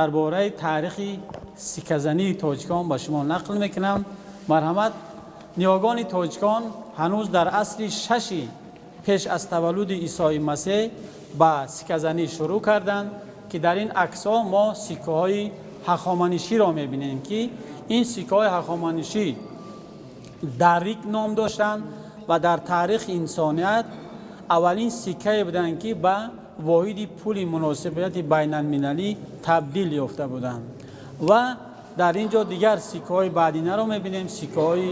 درباره تاریخ سکه‌زنی تاجیکان به شما نقل میکنم. مرحمت، نیاگان تاجیکان هنوز در عصر 6 پیش از تولد عیسی مسیح با سکه‌زنی شروع کردند که در این عکس‌ها ما سکه‌های هخامنشی را می‌بینیم که این سکه‌های هخامنشی داریک نام داشتند و در تاریخ انسانیت اولین سکه بودند که با واحد پول مناسبت بین المللی تبدیل یافته بودند. و در اینجا دیگر سکه‌های بعدینه را می‌بینیم، سکه‌های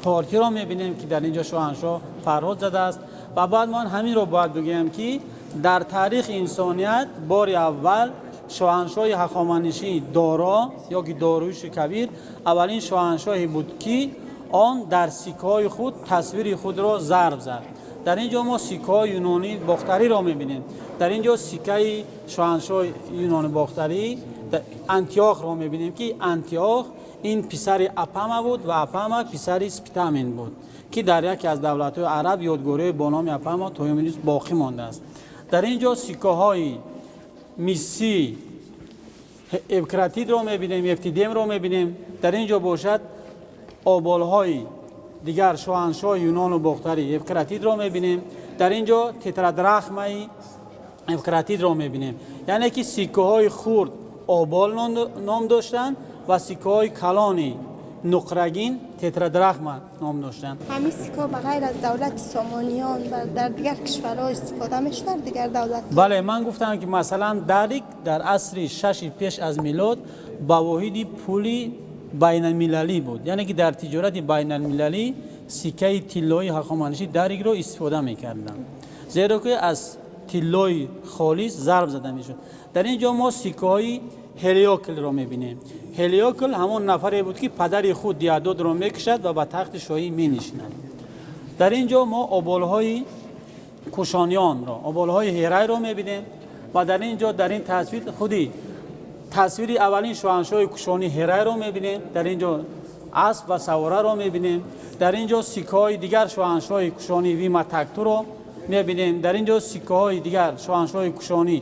پارتی را می‌بینیم که در اینجا شاهنشاه فرهاد زده است. و بعد ما همین را باید بگیم که در تاریخ انسانیت بار اول شاهنشاه هخامنشی دارا یا که داریوش کبیر اولین شاهنشاهی بود که آن در سکه‌های خود تصویر خود را ضرب زد. در اینجا ما سکه‌های یونانی باختری را می‌بینیم. در اینجا سکه شاهنشاه یونان باختری انتیاخ را می‌بینیم که انتیاخ این پسر اپاما بود و اپاما پسر سپیتامین بود که در یکی از دولت‌های عرب یادگاری با نام اپاما تا امروز باقی مانده است. در اینجا سکه‌های میسی اوکراتید را می‌بینیم، افتیدیم را می‌بینیم. در اینجا باشد آبال‌های دیگر شاهنشاه یونان و باختری اوکراتید را می‌بینیم. در اینجا تترادرخمه اوکراتید را می‌بینیم. یعنی که سکه‌های خرد آبال نام داشتند و سکه‌های کلانی نقرگین تترادرخمه نام داشتند. همین سکه بغیر از دولت سامانیان و در دیگر کشورها استفاده می‌شد دیگر دولت؟ بله، من گفتم که مثلا داریک در عصر 6 پیش از میلاد با واحد پولی بین المللی بود. یعنی که در تجارت بین المللی سکه طلایی هخامنشی داریک را استفاده می‌کردند، زیرا که از طلای خالص ضرب زده می‌شد. در اینجا ما سکه‌های هلیوکل را می‌بینیم. هلیوکل همون نفری بود که پدر خود دیادود را می‌کشد و به تخت شاهی می‌نشیند. در اینجا ما آبال‌های کوشانیان را، آبال‌های هرای را می‌بینیم و در اینجا در این تصویر خودی تصویر اولین شاهنشاه کوشانی هرای را می‌بینیم. در اینجا اسب و سواره را می‌بینیم. در اینجا سکه‌های دیگر شاهنشاه کوشانی ویما تاکتو را می‌بینیم. در اینجا سکه‌های دیگر شاهنشاه کوشانی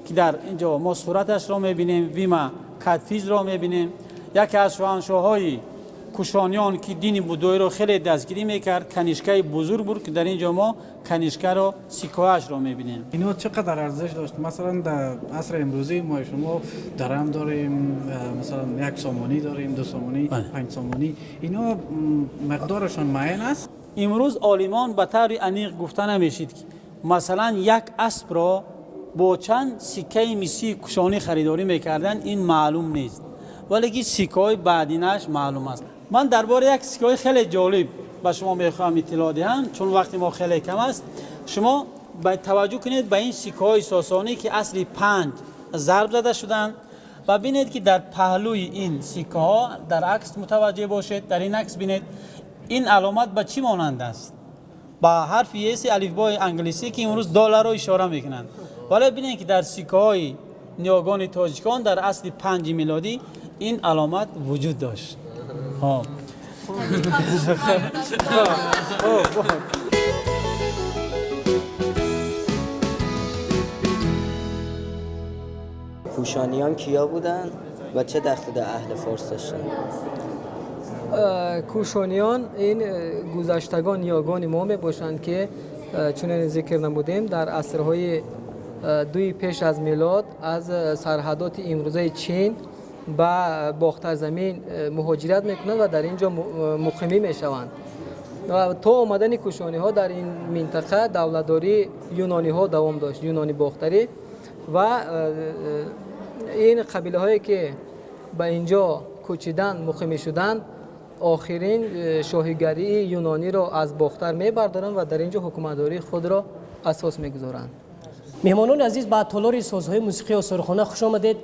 که در اینجا ما صورتش را می‌بینیم، ویما کادفیز را می‌بینیم. یکی از شاهنشاه‌های کوشانیان که دین بودایی را خیلی دستگیری میکرد کنیشکای بزرگ بود که در اینجا ما کنیشکا را سکه‌اش را می‌بینیم. اینا چقدر ارزش داشت؟ مثلا در عصر امروزی ما شما درم داریم، مثلا 1 سامانی داریم، 2 سامانی، 5 سامانی، اینا مقدارشان معین است؟ امروز عالمان به طور عمیق گفته نمیشید که مثلا یک اسب را با چند سکه مسی کوشانی خریداری میکردن، این معلوم نیست، ولی که سکه‌های بعدینش معلوم است. من درباره یک سکه خیلی جالب به شما میخوام اطلاع دهم، چون وقتی ما خیلی کم است. شما باید توجه کنید به این سکه‌های ساسانی که اصلی 5 ضرب زده شدند و ببینید که در پهلوی این سکه‌ها در عکس متوجه باشید. در این عکس ببینید این علامت به چی مانند است؟ با حرف اس الفبای انگلیسی که امروز دلار رو اشاره میکنند. ولی ببینید که در سکه‌های نیاگان تاجیکان در اصل 5 میلادی این علامت وجود داشت. کوشانیان کیا بودن و چه دخلی در اهل فارس داشتن؟ کوشانیان این گذشتگان نیاگان ما می باشند که چون ذکر نمودیم در عصرهای 2 پیش از میلاد از سرحدات امروزه چین به باختر زمین مهاجرت میکنند و در اینجا مقیمی میشوند. و تا آمدن کوشانی ها در این منطقه دولتداری یونانی ها دوام داشت، یونانی باختری، و این قبیله هایی که به اینجا کوچیدن مقیمی شدند آخرین شاهیگری یونانی را از باختر میبردارند و در اینجا حکومتداری خود را اساس میگذارند. مهمانان عزیز، با تالار سازهای موسیقی آثارخانه خوش آمدید.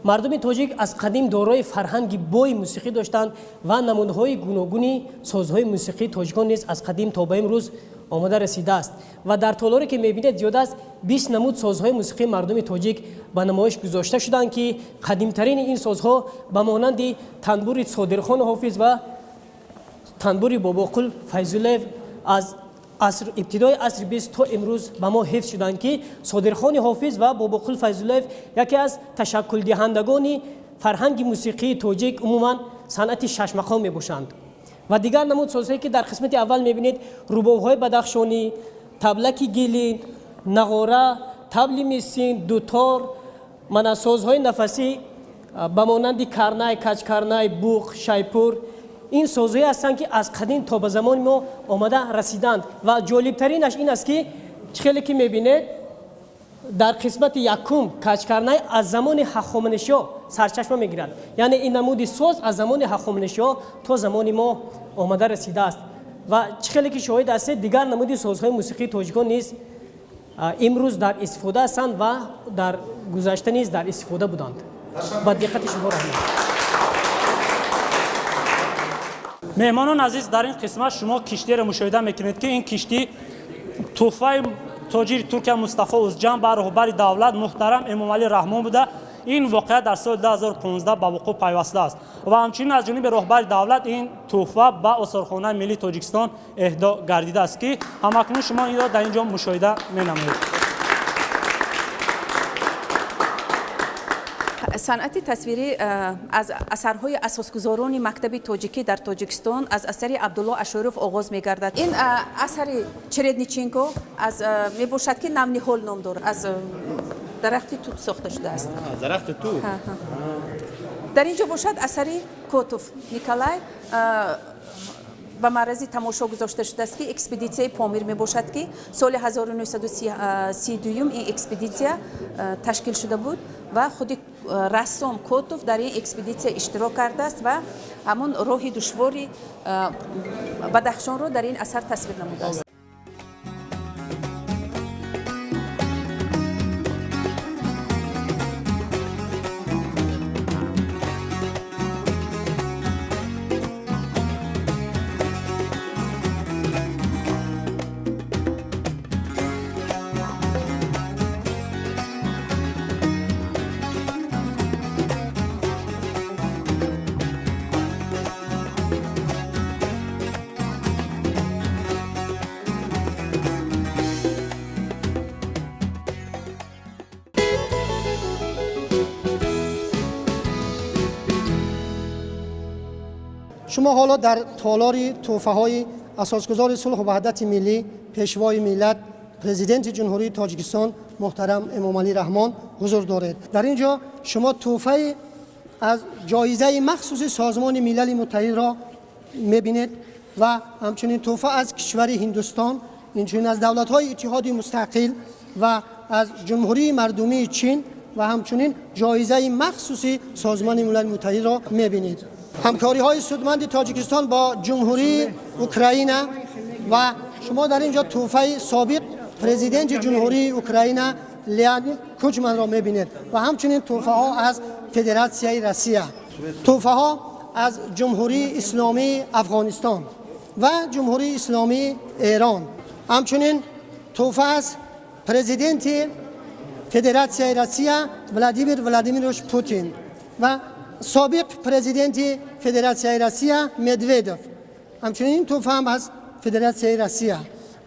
مردم تاجیک از قدیم دارای فرهنگی بوی موسیقی داشتند و نمونه‌های گوناگونی سازهای موسیقی تاجیکان نیز از قدیم تا به امروز آمده رسیده است و در تالاری که می‌بینید زیاد از 20 نمود سازهای موسیقی مردم تاجیک به نمایش گذاشته شدند که قدیمترین این سازها به مانند تنبور صادرخان حافظ و تنبور باباقل فیض‌الله از ابتدای عصر 20 تا امروز به ما حفظ شدند که صادرخان حافظ و باباقول فیض‌الله یکی از تشکل دهندگان فرهنگ موسیقی تاجیک عموما صنعت شش مقام می باشند و دیگر نمود سازهایی که در قسمت اول می بینید رباب‌های بدخشانی، تبلک گیلین، نغاره، طبل میسین، دوتار، سازهای نفسی به مانند کرنای، کچکرنای، بوق، شیپور، این سازهایی هستند که از قدیم تا به زمان ما آمده رسیدند و جالبترینش این است که خیلی که میبینید در قسمت یکم کچکرنای از زمان هخامنشی‌ها سرچشمه میگیرد، یعنی این نمود ساز از زمان هخامنشی‌ها تا زمان ما آمده رسیده است و خیلی که شاهد است دیگر نمود سازهای موسیقی تاجیکان نیز امروز در استفاده هستند و در گذشته نیز در استفاده بودند. با دقت شما رحمت. مهمانان عزیز، در این قسمت شما کشتی را مشاهده میکنید که این کشتی تحفه تاجر ترک مصطفی اوزجان بر رهبر دولت محترم امامعلی رحمان بوده. این واقعه در سال 2015 به وقوع پیوسته است و همچنین از جانب رهبر دولت این تحفه به آثارخانه ملی تاجیکستان اهدا گردیده است که همکنون شما این را در اینجا مشاهده می‌نمایید. صنعت تصویری از اثرهای اساسگذاران مکتب تاجیکی در تاجیکستان از اثر عبدالله اشاروف آغاز می‌گردد. این اثر چردنیچینکو از میباشد که نمنیهال نام دارد، از درخت توت ساخته شده است. درخت توت. در اینجا باشد اثر کوتوف نیکلای به معرض تماشا گذاشته شده است که اکسپدیسیون پامیر می باشد که سال 1932 این اکسپدیسیون تشکیل شده بود و خود رسام کوتوف در این اکسپدیسیون اشتراک کرده است و همون راه دشواری بدخشان را در این اثر تصویر نموده است. شما حالا در تالار تحفه‌های اساسگذار صلح و وحدت ملی، پیشوای ملت، پرزیدنت جمهوری تاجیکستان محترم امامعلی رحمان حضور دارید. در اینجا شما تحفه از جایزه مخصوص سازمان ملل متحد را می‌بینید و همچنین تحفه از کشور هندوستان، اینچنین از دولت‌های اتحادیه مستقل و از جمهوری مردمی چین و همچنین جایزه مخصوص سازمان ملل متحد را می‌بینید. همکاری‌های سودمند تاجیکستان با جمهوری اوکراین و شما در اینجا تحفه سابق پرزیدنت جمهوری اوکراین لئونید کوچمن را می‌بینید و همچنین تحفه‌ها از فدراسیون روسیه، تحفه‌ها از جمهوری اسلامی افغانستان و جمهوری اسلامی ایران، همچنین تحفه از پرزیدنت فدراسیون روسیه ولادیمیر پوتین و سابق پرزیدنت فدراسیون روسیه مدودوف. همچنین این تحفه هم از فدراسیون روسیه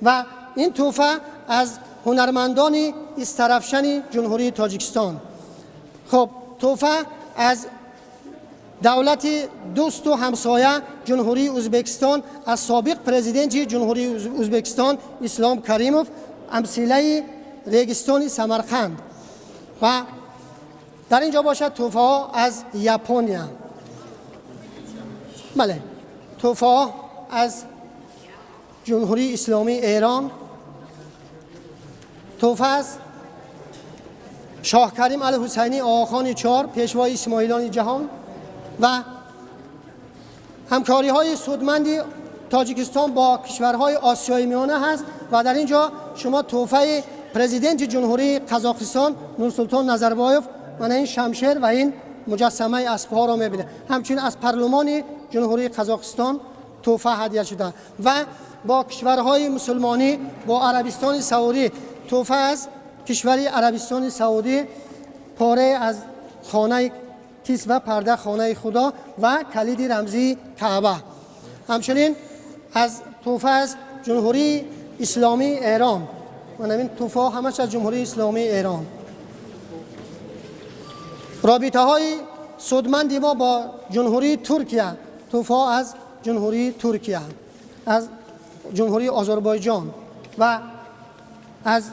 و این تحفه از هنرمندان استرافشن جمهوری تاجیکستان. خب تحفه از دولت دوست و همسایه جمهوری ازبکستان از سابق پرزیدنت جمهوری ازبکستان اسلام کریموف، امثله ریگستان سمرقند و در اینجا باشد تحفه ها از ژاپنیا. بله، تحفه ها از جمهوری اسلامی ایران، تحفه از شاه کریم الحسینی آقاخان چهار پیشوای اسماعیلان جهان و همکاری های سودمند تاجیکستان با کشورهای آسیای میانه هست و در اینجا شما تحفه پرزیدنت جمهوری قزاقستان نورسلطان نظربایف و این شمشیر و این مجسمه اسب‌ها را می‌بینید. همچنین از پارلمان جمهوری قزاقستان تحفه هدیه شده و با کشورهای مسلمانی با عربستان سعودی تحفه از کشور عربستان سعودی پاره از خانه کسوه پرده خانه خدا و کلید رمزی کعبه. همچنین از تحفه از جمهوری اسلامی ایران. من این توفه همش از جمهوری اسلامی ایران. رابطه های سودمندی ما با جمهوری ترکیه، توفه از جمهوری ترکیه، از جمهوری آذربایجان و از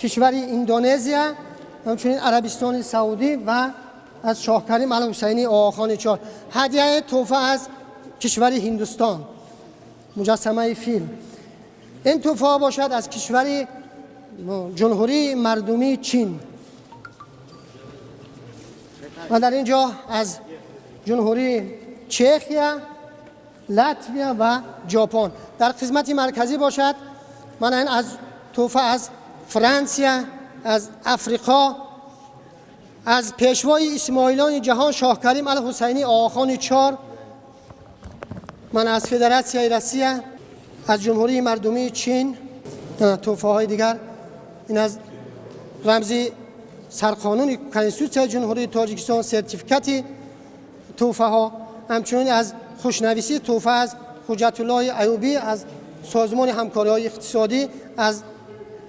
کشور اندونزیا، همچنین عربستان سعودی و از شاه کریم الحسینی آقاخان 4. هدیه توفه از کشور هندوستان، مجسمه فیل. این توفه باشد از کشور جمهوری مردمی چین و در اینجا از جمهوری چخیا، لاتویا و ژاپن. در قسمت مرکزی باشد من این از توفه از فرانسه، از افریقا، از پیشوای اسماعیلان جهان شاه کریم الحسینی آقاخان 4. من از فدراسیای روسیه، از جمهوری مردمی چین. توفه های دیگر این از رمزی سرقانون کنستیتوسیون جمهوری تاجیکستان، سرتیفیکاتی توفه ها، همچنین از خوشنویسی توفه از حجت الله ایوبی از سازمان همکاری های اقتصادی، از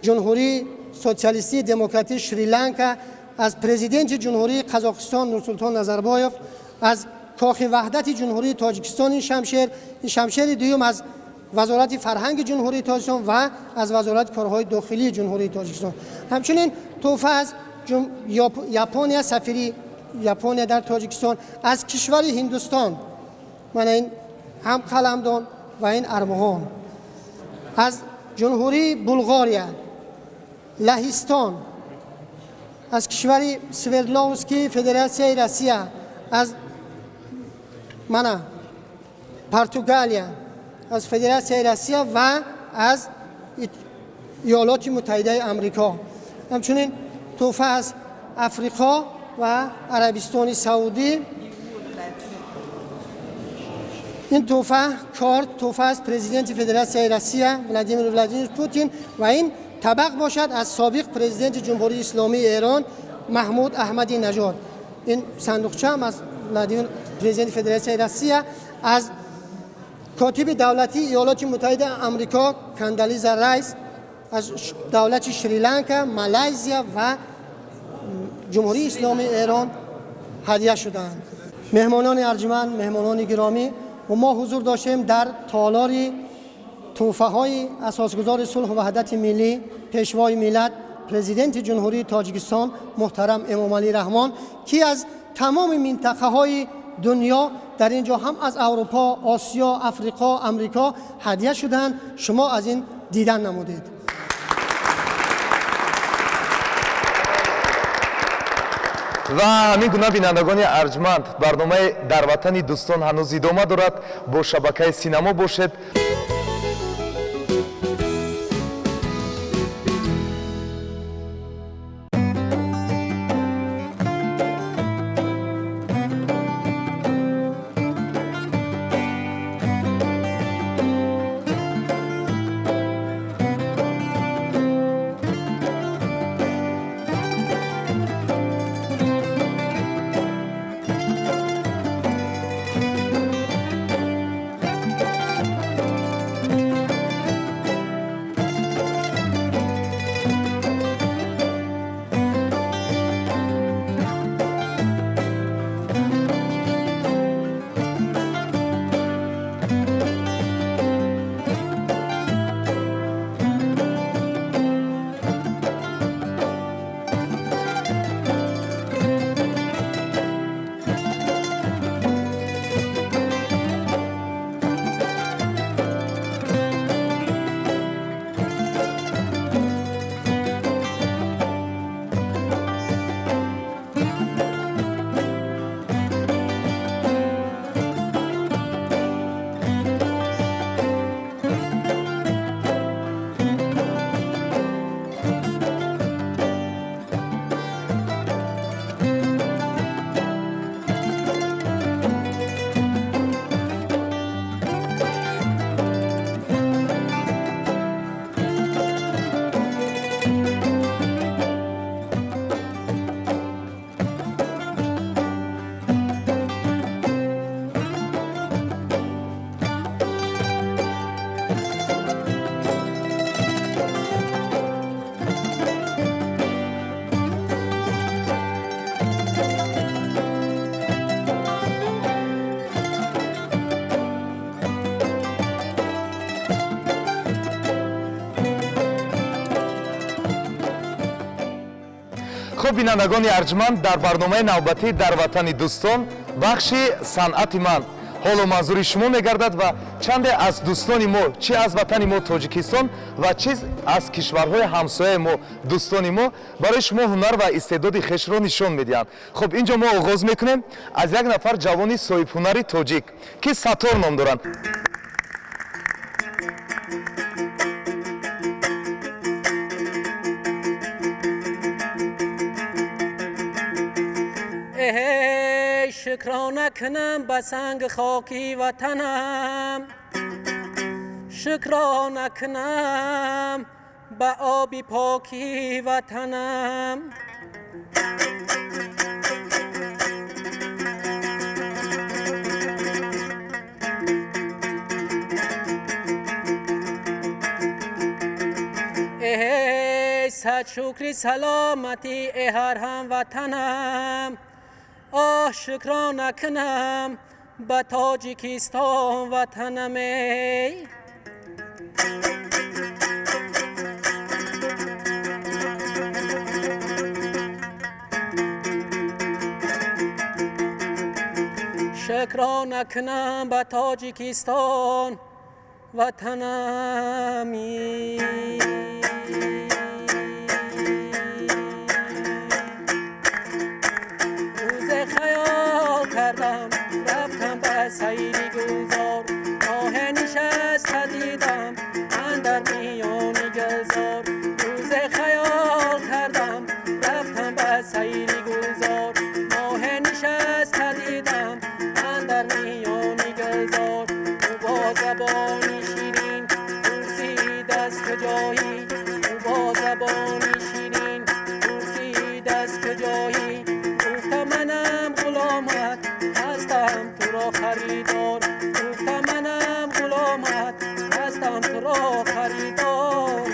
جمهوری سوسیالیستی دموکراتیک شریلانکا، از پرزیدنت جمهوری قزاقستان نورسولطان نظربایف، از کاخ وحدت جمهوری تاجیکستان این شمشیر دوم از وزارت فرهنگ جمهوری تاجیکستان و از وزارت کارهای داخلی جمهوری تاجیکستان. همچنین توفه از ژاپن، سفیر ژاپن در تاجیکستان، از کشور هندوستان من این هم قلمدان و این ارمغان، از جمهوری بلغاریا، لهستان، از کشور سوردلاوسکی فدراسیای روسیه، از پرتغالیا، از فدراسیای روسیه و از ایالات متحده آمریکا. همچنین توفه از افریقا و عربستان سعودی. این توفه از پرزیدنت فدراسیای روسیه ولادیمیر پوتین و این طبق باشد از سابق پرزیدنت جمهوری اسلامی ایران محمود احمدی نژاد. این صندوقچه هم از ولادیمیر پرزیدنت فدراسیای روسیه، از کاتب دولتی ایالات متحده آمریکا کاندالیزا رایس، از دولت شریلانکا، مالزیا و جمهوری اسلامی ایران هدیه شدند. مهمانان ارجمند، مهمانان گرامی، و ما حضور داشتیم در تالار توفه های اساسگزار صلح و وحدت ملی، پیشوای ملت، پرزیدنت جمهوری تاجیکستان محترم امامعلی رحمان که از تمام منطقه های دنیا در اینجا هم از اروپا، آسیا، افریقا، امریکا هدیه شدند. شما از این دیدن نمودید. و همین گونه بینندگان ارجمند، برنامه در وطن دوستان هنوز ادامه دارد. با شبکه سینما باشد. خب بینندگان ارجمند، در برنامه نوبتی در وطن دوستان بخش صنعت من حال و منظور شما میگردد و چند از دوستان ما چه از وطن ما تاجیکستان و چه از کشورهای همسایه ما دوستان ما برای شما هنر و استعداد خویش را نشان میدهند. خب اینجا ما آغاز میکنیم از یک نفر جوانی صاحب هنری تاجیک که ستار نام دارند. شکرانه کنم به سنگ خاکی وطنم، شکرانه کنم به آبی پاکی وطنم. ای صد شکری سلامتی ای هر هم وطنم، آه شکرانه کنم به تاجیکستان وطنم. شکرانه کنم به تاجیکستان وطنمی. رفتم به سیری گلزار، راه نشسته دیدم اندر میان گلزار. روز خیال کردم رفتم به سیری گلزار، راه نشسته دیدم اندر میان گلزار. او با زبانی شیرین پرسید از کجایی، او با زبانی شیرین پرسید از کجایی. گفتم منم غلامت هستم تو را خریدار، گفتم منم غلامت هستم تو را خریدار.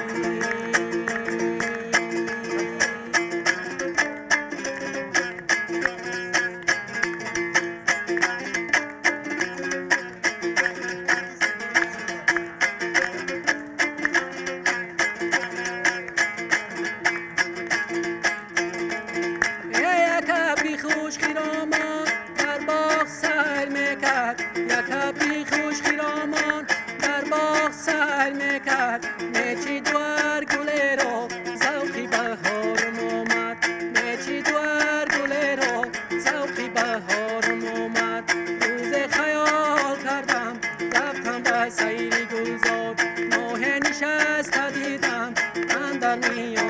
میچی دوار گله را ذوقی بهارم آمد، میچی دوار گله را ذوقی بهارم آمد. روز خیال کردم رفتم به سیری گلزار، ماه نشسته دیدم اندر میان